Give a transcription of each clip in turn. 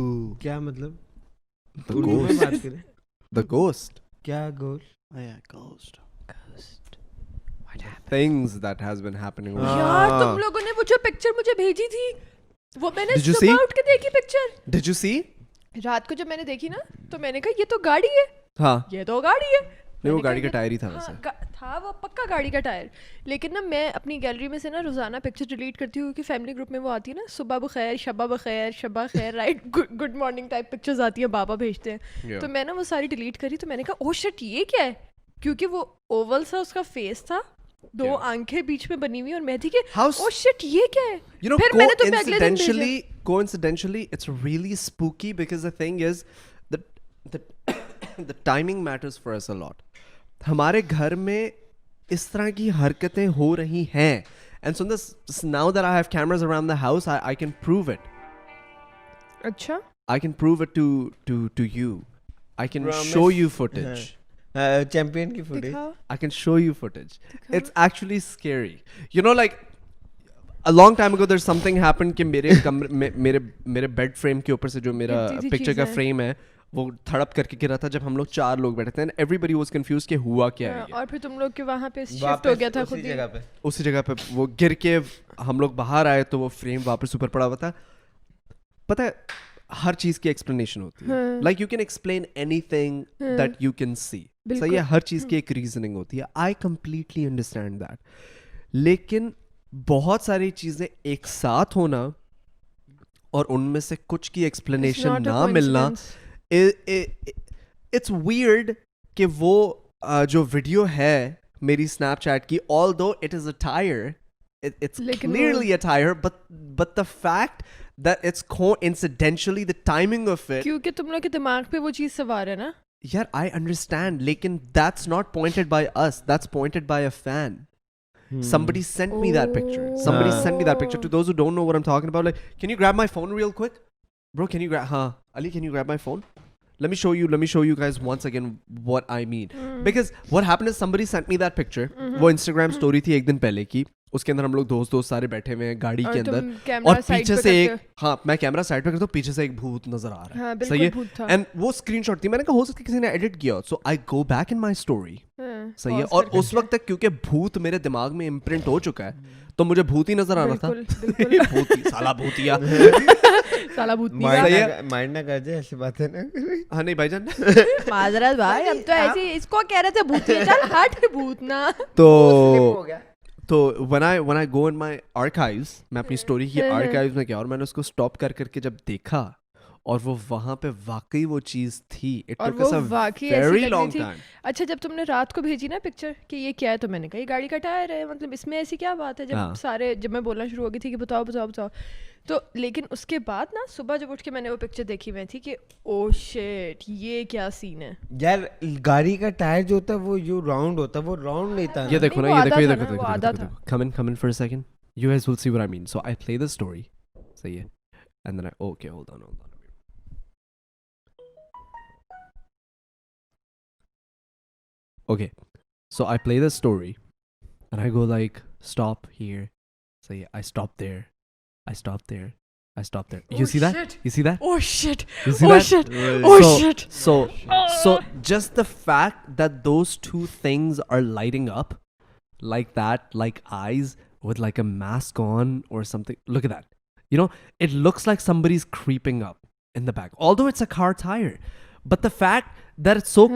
क्या मतलब? The उर्दू में बात ghost. करें. The ghost. क्या गोल? Oh yeah, ghost. Things that has been happening. हाँ. यार तुम लोगों ने वो जो पिक्चर मुझे भेजी थी वो मैंने Did you सुबह see? उठ के देखी पिक्चर. Did you see? रात को जब मैंने देखी ना तो मैंने कहा ये तो गाड़ी है, हाँ. ये तो गाड़ी है. नहीं वो मैंने गाड़ी कहा, का टायर ही था हाँ, वैसे. था वो पक्का गाड़ी का टायर. लेकिन ना मैं अपनी गैलरी में से ना रोजाना पिक्चर डिलीट करती हूँ क्योंकि फैमिली ग्रुप में वो आती है ना सुबह बखैर शबा खैर right good morning type pictures आती है, बाबा भेजते हैं. Yeah. तो मैं ना वो सारी डिलीट करी तो मैंने कहा ओ शिट ये क्या है, क्योंकि वो ओवल सा उसका फेस था, दो Yeah. आंखें बीच में बनी हुई और मैं थी कि How ओ शिट ये क्या है. You know, फिर मैंने तुम्हें अगले दिन भेजा. coincidentally, it's really spooky because the thing is, the the timing matters for us a lot. हमारे घर में इस तरह की हरकतें हो रही हैं, and so now that I have cameras around the house, I can prove it. अच्छा I can prove it to you. I can Promise. show you footage. Champion की फुटेज. दिखाओ. I can show you footage. It's actually scary. You know, like a long time ago, there's something happened कि मेरे कमरे मेरे bed frame के ऊपर से जो मेरा गिरती थी पिक्चर का चीज़ें. फ्रेम है वो धड़प करके गिरा था जब हम लोग 4 लोग बैठे थे and everybody was confused कि हुआ क्या है हाँ, ये. और फिर तुम लोग के वहाँ पे शिफ्ट वापस हो गया था उसी खुद ही. जगह पे. उसी जगह पे वो गिर के हम लोग बाहर आए तो वो फ्रेम वापस ऊपर पड़ा हुआ था. पता है हर चीज की एक्सप्लेनेशन होती है. हाँ. Like you can explain anything हाँ. That you can see. बिल्कुल. सही है, हर चीज की एक रीजनिंग होती है. I completely understand that. लेकिन बहुत सारी चीजें एक साथ होना और उनमें से कुछ की It's एक्सप्लेनेशन not a ना मिलना, coincidence. इट्स वियर्ड कि वो जो वीडियो है मेरी स्नैपचैट की, although it is a tyre, it's लेकिन clearly a tire, but the fact that it's coincidentally the timing of it. क्योंकि तुम लोग के दिमाग पे वो चीज सवार है ना. यार I understand, लेकिन that's not pointed by us, that's pointed by a fan. Somebody sent me that picture. Somebody sent me that picture. To those who don't know what I'm talking about, like, can you grab my phone real quick? Bro, can you grab, Ali, can you grab my phone? Let me show you guys once again what I mean. Because what happened is somebody sent me that picture. वो Instagram story थी एक दिन पहले की. उसके अंदर हम लोग दोस्त सारे बैठे हुए हैं गाड़ी के और तुम अंदर कैमरा और साइड पीछे पे से करते एक हो. हाँ मैं कैमरा साइड पे करता हूँ, पीछे से एक भूत नजर आ रहा है. हाँ, बिल्कुल सही है. भूत था. एंड वो स्क्रीनशॉट थी, मैंने कहा हो सकता है किसी ने एडिट किया. So I go back in my story. हाँ, सही है. pause और कर उस करके. वक्त तक क्योंकि भूत मेरे दिमाग में इम्प्रिंट हो चुका है तो मुझे भूत ही नजर आ रहा था. बिल्कुल बिल्कुल. भूत ही, साला भूतिया. साला भूतनी सही है. का. माइंड ना कर दे ऐसी बातें ना. हाँ नहीं भाईजान. माजरत भाई, हम तो ऐसे इसको कह रहे थे भूतिया. चल हट भूतना. तो when I go in my archives, मैं अपनी स्टोरी की archives में गया और मैंने उसको स्टॉप कर करके जब देखा और वो वहां पे वाकई वो चीज थी. It और took वो us a वाकई ऐसी very लग long रही थी. time. अच्छा जब तुमने रात को भेजी ना पिक्चर कि ये क्या है तो मैंने कहा ये गाड़ी का टायर है, मतलब इसमें ऐसी क्या बात है. हाँ. जब मैं बोलना शुरू हो गई थी कि बताओ तो लेकिन उसके बाद ना सुबह जब उठ के मैंने वो पिक्चर देखी मैं थी कि ओ शिट ये क्या सीन है. यार गाड़ी का टायर जो होता है वो जो राउंड होता है वो राउंड नहीं था. ये देखो ना, वो ये आधा देखो, ये था देखो, ना, वो आधा था. come in for a second. You guys will see what I mean. So I play the story. सही है. And then okay, hold on. Okay, so I play the story and I go like, stop here. So yeah, I stop there. You Oh, see that? shit. You see that? Oh shit. You see Oh that? shit. Oh so, shit. So just the fact that those two things are lighting up like that, like eyes with like a mask on or something. Look at that. You know, it looks like somebody's creeping up in the back. Although it's a car tire. But the fact that it's so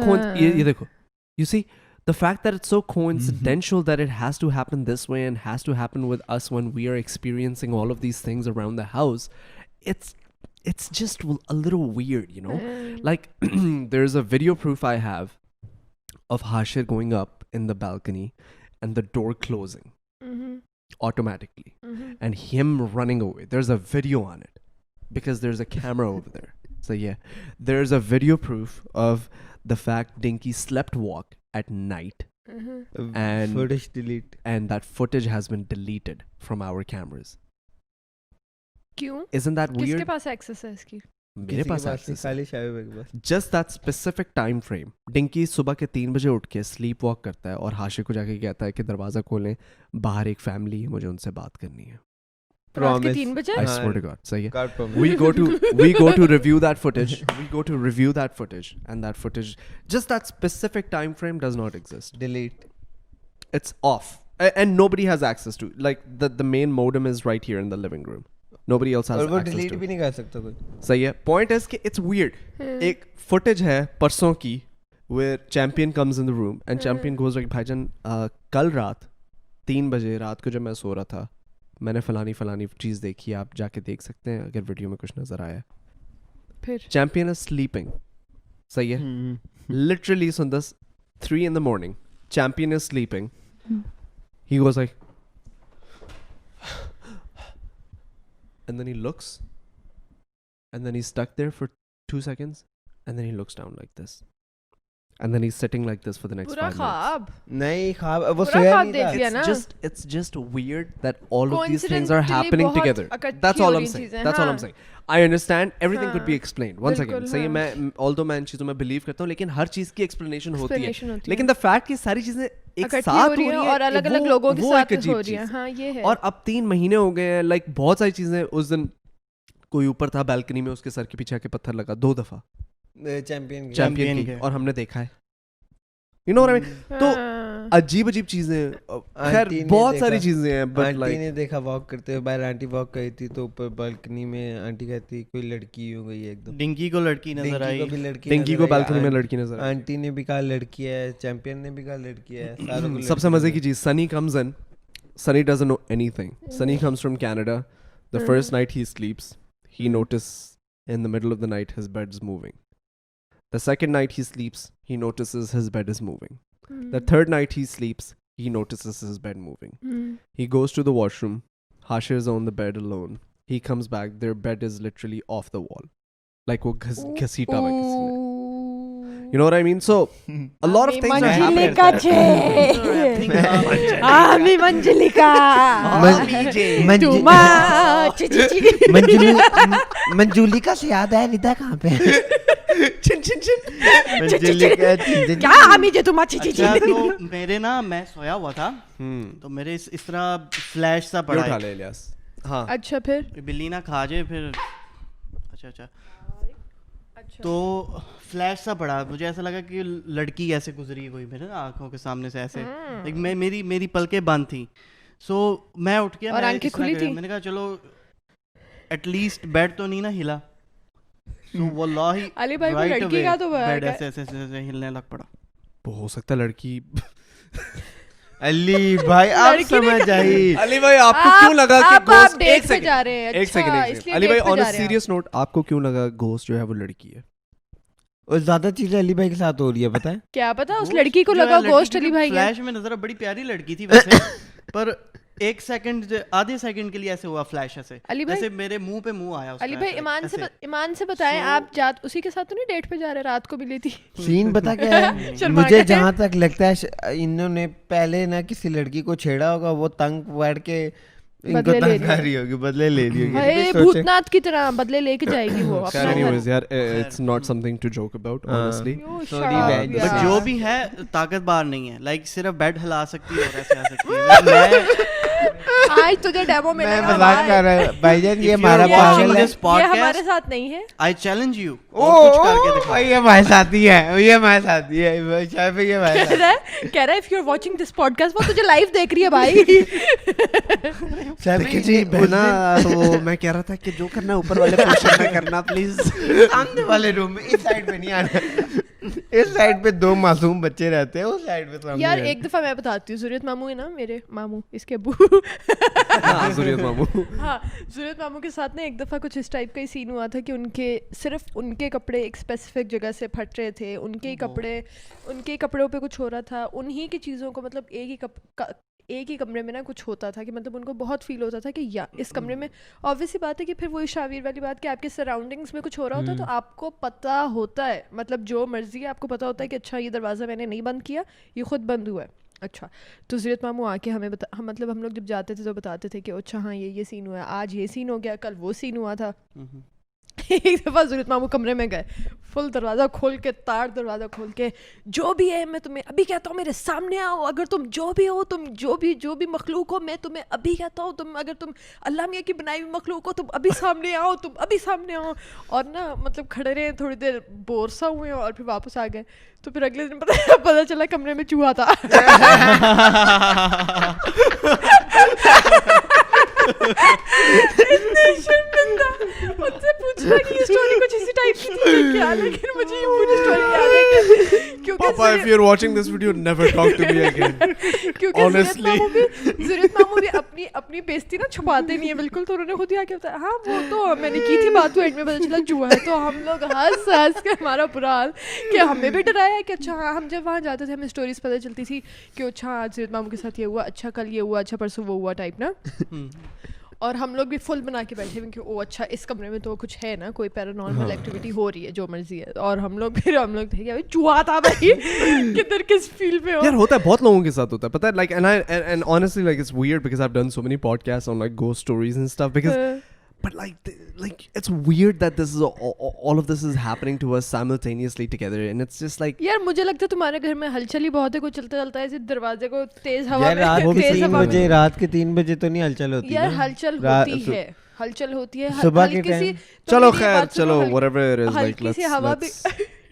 ye dekho. You see, the fact that it's so coincidental that it has to happen this way and has to happen with us when we are experiencing all of these things around the house, it's just a little weird, you know? Like there's a video proof I have of Hashir going up in the balcony and the door closing automatically and him running away. There's a video on it because there's a camera over there. So yeah, there's a video proof of the fact Dinky slept walk at night and footage delete. and that footage has been deleted from our cameras. क्यों? Isn't that किसके weird? पास access है इसकी? मेरे पास access है. खाली शायद के पास. Just that specific time frame. Dinky सुबह के 3 बजे उठ के स्लीप वॉक करता है और हाशिर को जाके कहता है कि दरवाज़ा खोलें, बाहर एक फैमिली है, मुझे उनसे बात करनी है. रात के Promise. 3 बजे I swear to God. सही है. God promise. we go to review that footage. We go to review that footage, and that footage, just that specific time frame, does not exist. Delete. It's off, and nobody has access to. Like the main modem is right here in the living room. Nobody else has और वो access delete to भी it. नहीं कर सकता कोई. सही है. Point is कि it's weird. एक footage है परसों की where champion comes in the room and champion goes like भाईजान कल रात 3 बजे रात को जब मैं सो रहा था मैंने फलानी चीज़ देखी, आप जाके देख सकते हैं अगर वीडियो में कुछ नज़र आया. फिर Champion is sleeping. सही है. Literally on this 3 in the morning, champion is sleeping. He goes like, and then he looks, and then he's stuck there for 2 seconds, and then he looks down like this, and then he's sitting like this for the next पूरा 5 minutes. ख्वाब नहीं ख्वाब वो पूरा सोया ख्वाब नहीं देख था. लिया ना. It's just weird that all of these things are Coincidentally happening बहुत together. इकट्ठी That's हो all रही I'm saying. चीज़ें, That's all I'm हाँ. saying. I understand everything could be हाँ. explained. Once again, बिल्कुल, सही है. हाँ. मैं although मैं इन चीज़ों में believe करता हूँ, लेकिन हर चीज़ की explanation होती है. Explanation होती है. लेकिन the fact कि सारी चीज़ें एक इकट्ठी साथ हो रही हैं और अलग-अलग लोगों के वो साथ एक अजीब हो रही हैं. चीज़. हाँ ये है. और अब 3 महीने हो गए हैं. लाइक बहुत सारी चीजें. उस दिन कोई ऊपर था बैल्कनी में, उसके सर के पीछे आके पत्थर लगा 2 दफा चैंपियन चैंपियन की, और हमने देखा है. You know what I mean. तो हाँ. अजीब चीजें. खैर आंटी ने बहुत देखा- सारी चीजें हैं बट आंटी लाइक ने देखा वॉक करते हुए बाहर. आंटी वॉक कर रही थी तो ऊपर बालकनी में आंटी कहती कोई लड़की हो गई है एकदम. डिंकी को लड़की नजर डिंकी आई. को भी लड़की पिंकी नजर को आई, बालकनी में लड़की नजर आई. आंटी ने भी कहा लड़की है, चैंपियन ने भी कहा लड़की है, सारों को सबसे लड़की मजे नजर की चीज, Sunny comes in. Sunny doesn't know anything. Sunny comes from Canada. The first night he sleeps, he notices in the middle of the night his bed's moving. The second night he sleeps, he notices his bed is moving. The third night he sleeps, he notices his bed moving. He goes to the washroom. Hashir is on the bed alone. He comes back. Their bed is literally off the wall. Like वो घसीटा हुआ है किसी ने. You know what I mean? So a lot of things are happening. आमी मंजलिका मंजुलिका से याद आया रिदा कहाँ पे है? Chin chin chin. मंजुलिका क्या आमी जे तुम अच्छा तो मेरे ना मैं सोया हुआ था तो मेरे इस तरह फ्लैश सा पड़ा उठा है. ले इलियास. हाँ. अच्छा फिर बिल्ली ना खा जाए फिर. अच्छा तो फ्लैश सा पड़ा. मुझे ऐसा लगा कि लड़की ऐसे गुजरी कोई मेरे ना आंखों के सामने से ऐसे. एक मेरी पलकें बंद थी. सो मैं उठ गया और मैं आंखें इस तरह खुली कर- थी? मैंने कहा चलो एटलीस्ट बेड तो नहीं ना हिला. सो वल्लाही अली भाई को right लड़की away का तो बेड क्या- ऐसे हिलने लग पड़ा. हो सकता है लड़की. अली भाई आप लड़की ने समझ आई. अली भाई आपको क्यों लगा कि आप घोस्ट डेट एक पे सेकंड जा रहे हैं. एक अच्छा, सेकंड इसलिए अली भाई डेट पे ऑन जा अ रहे हैं सीरियस नोट आपको क्यों लगा घोस्ट जो है वो लड़की है? और ज्यादा चीजें अली भाई के साथ हो रही है पता है. क्या पता उस Ghost लड़की को जो है, लगा लड़की गोश्त की अली जो भाई है. फ्लैश में नजर बड़ी प्यारी लड़की थी वैसे पर एक सेकंड आधे सेकंड के लिए ऐसे हुआ फ्लैश ऐसे अली भाई- जैसे मेरे मुंह पे मुंह आया उसका अली भाई ऐसे, ईमान से बताएं आप जात उसी के साथ तो नहीं डेट पे जा रहे? रात को मिली थी. सीन बता क्या है. शर्मा मुझे गए। जहाँ तक लगता है इन्होंने पहले ना किसी लड़की को छेड़ा होगा, वो तंग बैठ के इनको बदले ले तंग रही कर रही होगी, बदले ले रही होगी. भाई सोचे- भूतनाथ की तरह बदले लेके जाएगी वो अपना घर. Anyways यार it's not something to joke about honestly. Yo, Sorry, शराब bad. यार. बट जो भी है ताकतवर नहीं है. लाइक सिर्फ बेड हिला सकती है और ऐसे आ सकती है. मैं आज तुझे डेमो मैं मिलेगा मजाक भाई. कर रहा हूँ भाईजान, ये If you हमारा are watching पागल है. this ये हमारे podcast, साथ नहीं है. I challenge you. और कुछ करके दिखाओ. ये हमारे साथी है, ये हमारे साथी है, शायद ये हमारे साथी कह रहा है if you are watching this podcast वो तुझे लाइव देख रही है भाई. शायद देखिए जी बहना वो मैं कह रहा था कि जो करना है ऊपर वाले पोर्शन में करना प्लीज. सामने वाले रूम में इस साइड पे नहीं आना. इस साइड पे 2 मासूम बच्चे रहते हैं, उस साइड पे सामने यार रहते एक दफा मैं बताती हूँ. ज़ुरियत मामू है ना, मेरे मामू, इसके अब्बू. हाँ ज़ुरियत मामू. हाँ, ज़ुरियत मामू के साथ ना एक दफ़ा कुछ इस टाइप का ही सीन हुआ था कि सिर्फ उनके कपड़े एक स्पेसिफिक जगह से फट रहे थे. उनके ही कपड़ों पे कुछ हो रहा था. उन्हीं की चीज़ों को मतलब एक ही कमरे में ना कुछ होता था कि मतलब उनको बहुत फील होता था कि या इस कमरे में ऑब्वियसली बात है कि फिर वही शावीर वाली बात कि आपके सराउंडिंग्स में कुछ हो रहा होता है तो आपको पता होता है, मतलब जो मर्जी है आपको पता होता है कि अच्छा ये दरवाज़ा मैंने नहीं बंद किया, ये खुद बंद हुआ है. अच्छा तो ज़ुरियत मामू आके हमें मतलब हम लोग जब जाते थे तो बताते थे कि अच्छा हाँ ये सीन हुआ है, आज ये सीन हो गया, कल वो सीन हुआ था. एक दफ़ा ज़रूरत मामू कमरे में गए, फुल दरवाज़ा खोल के, तार दरवाज़ा खोल के, जो भी है मैं तुम्हें अभी कहता हूँ मेरे सामने आओ, अगर तुम जो भी हो, तुम जो भी मखलूक हो, मैं तुम्हें अभी कहता हूँ, तुम अगर तुम अल्लाह मियाँ की बनाई हुई मखलूक हो, तुम अभी सामने आओ, तुम अभी सामने आओ। और ना मतलब खड़े रहे थोड़ी देर, बोर सा हुए और फिर वापस आ गए। तो फिर अगले दिन पता चला कमरे में चूहा था। इतने शर्मिंदा, उनसे पूछना कि ये स्टोरी कुछ इसी टाइप की थी क्या, लेकिन मुझे ये पूरी स्टोरी याद है क्योंकि Papa, if you're watching this video, never talk to me again. क्योंकि Honestly. ज़रूरत मामू भी अपनी बेइज्जती ना छुपाते नहीं है बिल्कुल। तो उन्होंने खुद ही आके बताया, हाँ वो तो मैंने की थी बात, तो एंड में पता चला चूहा है। तो हम लोग हंस के हमारा बुरा हाल कि हमें भी डराया कि अच्छा हाँ, हम जब वहाँ जाते थे हमें स्टोरीज पता चलती थी कि अच्छा आज ज़रूरत मामू के साथ ये हुआ, अच्छा कल ये हुआ, अच्छा परसों वो हुआ टाइप ना। और हम लोग भी फुल बना के बैठे हुए कि ओ अच्छा इस कमरे में तो कुछ है ना, कोई पैरानॉर्मल एक्टिविटी हो रही है, जो मर्जी है। और हम लोग थे कि भाई चूहा था भाई, किधर किस फील्ड में हो। यार होता है, बहुत लोगों के साथ होता है, पता है, like and honestly like it's weird because I've done so many podcasts on like ghost stories and stuff because but like it's weird that this is all of this is happening to us simultaneously together and it's just like यार मुझे लगता है तुम्हारे घर में हलचल ही बहुत है, कोई चलता चलता है ऐसे दरवाजे को तेज हवा यार में, रात के तेज 3 हवा में। बजे, रात के 3 बजे तो नहीं हलचल होती यार ना? हलचल होती है सुबह के हल्की सी। टाइम। तो चलो मेरी खैर बात सुनो, चलो whatever it is like हल्की सी हवा भी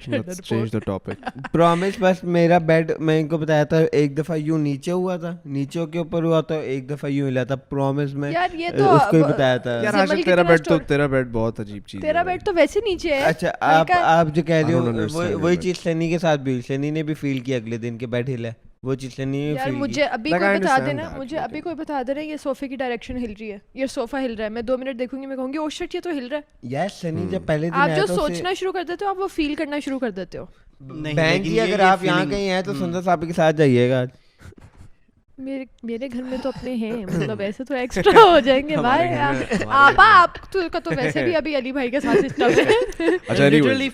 let's change the topic. Promise, बस मेरा बेड मैं इनको बताया था, एक दफा यूं नीचे हुआ था, नीचे के ऊपर हुआ था, एक दफा यूं हिला था। प्रॉमिस में यार ये तो उसको ही बताया था। यार सिमल आशिक की तरह तेरा बेड बहुत अजीब चीज है तेरा भाई। बेड तो वैसे नीचे है। अच्छा आप जो कह रहे I हो don't understand वही it, चीज सनी के साथ भी हुई। सनी ने भी फील किया अगले दिन के बेड हिला, वो चीज सनी ने यार फील मुझे की। अभी Like, कोई I बता understand देना, that, मुझे लेकिन- अभी कोई बता देना ये सोफे की डायरेक्शन हिल रही है, ये सोफा हिल रहा है, मैं 2 मिनट देखूंगी, मैं कहूंगी ओ शिट ये तो हिल रहा है। यार सनी जब पहले दिन आप आया जो था उसे- सोचना शुरू कर देते हो, आप वो फील करना शुरू कर देते हो। नहीं, बैंक लेकिन की ये अगर आप यहाँ feeling- कहीं हैं तो सुंदर साहब के साथ जाइएगा। मेरे घर में तो अपने हैं, मतलब ऐसे तो एक्स्ट्रा हो जाएंगे भाई। आपा आप तो का तो वैसे भी अभी अली भाई के साथ सिस्टम है। अच्छा Literally anyway